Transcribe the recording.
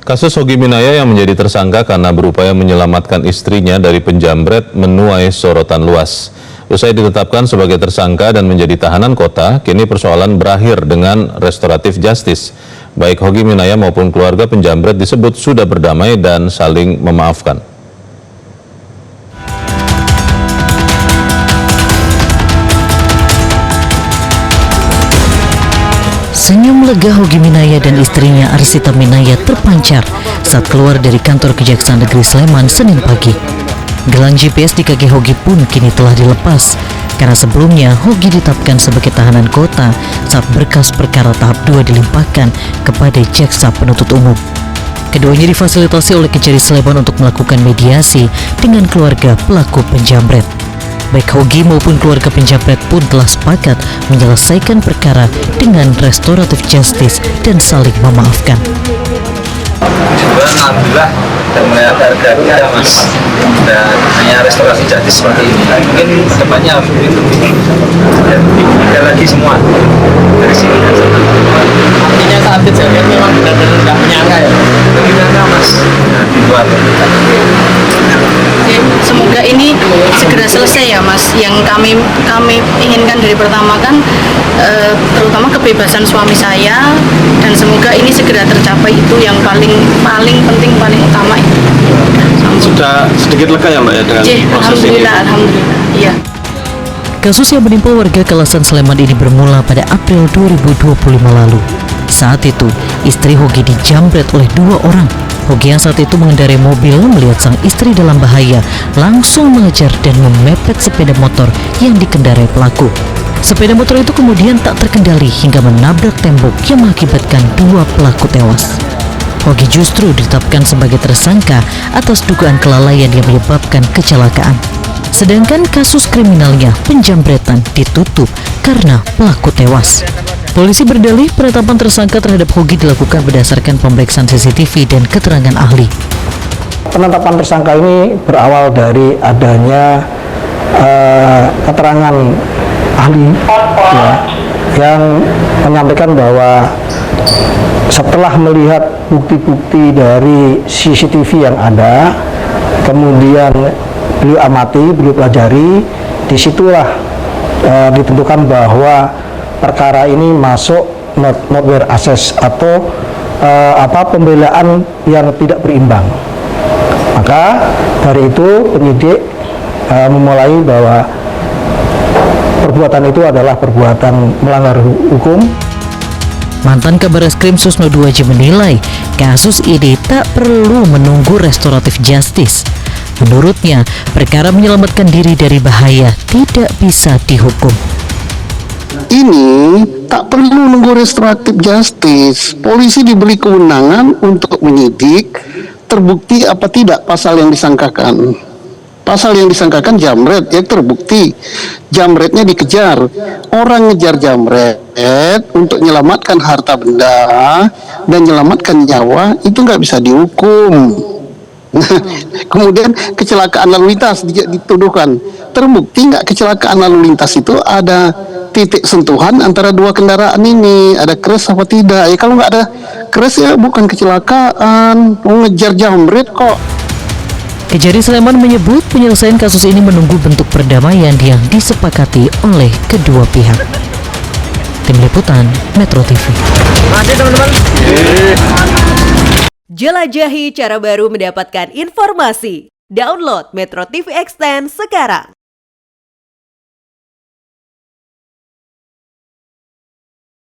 Kasus Hogi Minaya yang menjadi tersangka karena berupaya menyelamatkan istrinya dari penjamret menuai sorotan luas. Usai ditetapkan sebagai tersangka dan menjadi tahanan kota, kini persoalan berakhir dengan restoratif justice. Baik Hogi Minaya maupun keluarga penjamret disebut sudah berdamai dan saling memaafkan. Senyum lega Hogi Minaya dan istrinya Arsita Minaya terpancar saat keluar dari kantor Kejaksaan Negeri Sleman Senin pagi. Gelang GPS di kaki Hogi pun kini telah dilepas, karena sebelumnya Hogi ditetapkan sebagai tahanan kota saat berkas perkara tahap 2 dilimpahkan kepada Jaksa Penuntut Umum. Keduanya difasilitasi oleh Kejari Sleman untuk melakukan mediasi dengan keluarga pelaku penjamret. Baik Hogi maupun keluarga penjamret pun telah sepakat menyelesaikan perkara dengan restoratif justice dan saling memaafkan. Alhamdulillah dan melihat harga mas, dan hanya restorasi justice seperti ini. Mungkin kedepannya mungkin lebih lagi semua dari sini. Artinya saat kejadian memang benar-benar nggak menyangka ya? Tidak menyangka mas, di luar. Semoga ini segera selesai ya mas. Yang kami inginkan dari pertama kan terutama kebebasan suami saya, dan semoga ini segera tercapai, itu yang paling penting, paling utama itu. Sudah sedikit lega ya mbak ya dengan proses ini? Alhamdulillah, iya. Kasus yang menimpa warga Kalasan Sleman ini bermula pada April 2025 lalu. Saat itu, istri Hogi dijamret oleh 2 orang. Hogi yang saat itu mengendarai mobil melihat sang istri dalam bahaya, langsung mengejar dan memepet sepeda motor yang dikendarai pelaku. Sepeda motor itu kemudian tak terkendali hingga menabrak tembok yang mengakibatkan 2 pelaku tewas. Hogi justru ditetapkan sebagai tersangka atas dugaan kelalaian yang menyebabkan kecelakaan. Sedangkan kasus kriminalnya penjamretan ditutup karena pelaku tewas. Polisi berdalih penetapan tersangka terhadap Hogi dilakukan berdasarkan pemeriksaan CCTV dan keterangan ahli. Penetapan tersangka ini berawal dari adanya keterangan ahli ya, yang menyampaikan bahwa setelah melihat bukti-bukti dari CCTV yang ada, kemudian beliau amati, beliau pelajari, disitulah ditentukan bahwa perkara ini masuk not where assess atau pembelaan yang tidak berimbang. Maka dari itu penyidik memulai bahwa perbuatan itu adalah perbuatan melanggar hukum. Mantan Kabar Eskrim Susno 2J menilai kasus ini tak perlu menunggu restoratif justice. Menurutnya, perkara menyelamatkan diri dari bahaya tidak bisa dihukum. Ini tak perlu nunggu restoratif justice. Polisi diberi kewenangan untuk menyidik terbukti apa tidak pasal yang disangkakan. Pasal yang disangkakan jamret, ya terbukti jamretnya dikejar. Orang ngejar jamret untuk menyelamatkan harta benda dan menyelamatkan nyawa itu nggak bisa dihukum. Kemudian kecelakaan lalu lintas dituduhkan, terbukti nggak kecelakaan lalu lintas itu ada titik sentuhan antara 2 kendaraan ini, ada crash apa tidak? Ya kalau nggak ada crash ya bukan kecelakaan, ngejar jamret kok. Kejari Sleman menyebut penyelesaian kasus ini menunggu bentuk perdamaian yang disepakati oleh kedua pihak. Tim Liputan Metro TV. Masih teman-teman. Jelajahi cara baru mendapatkan informasi. Download Metro TV Extend sekarang.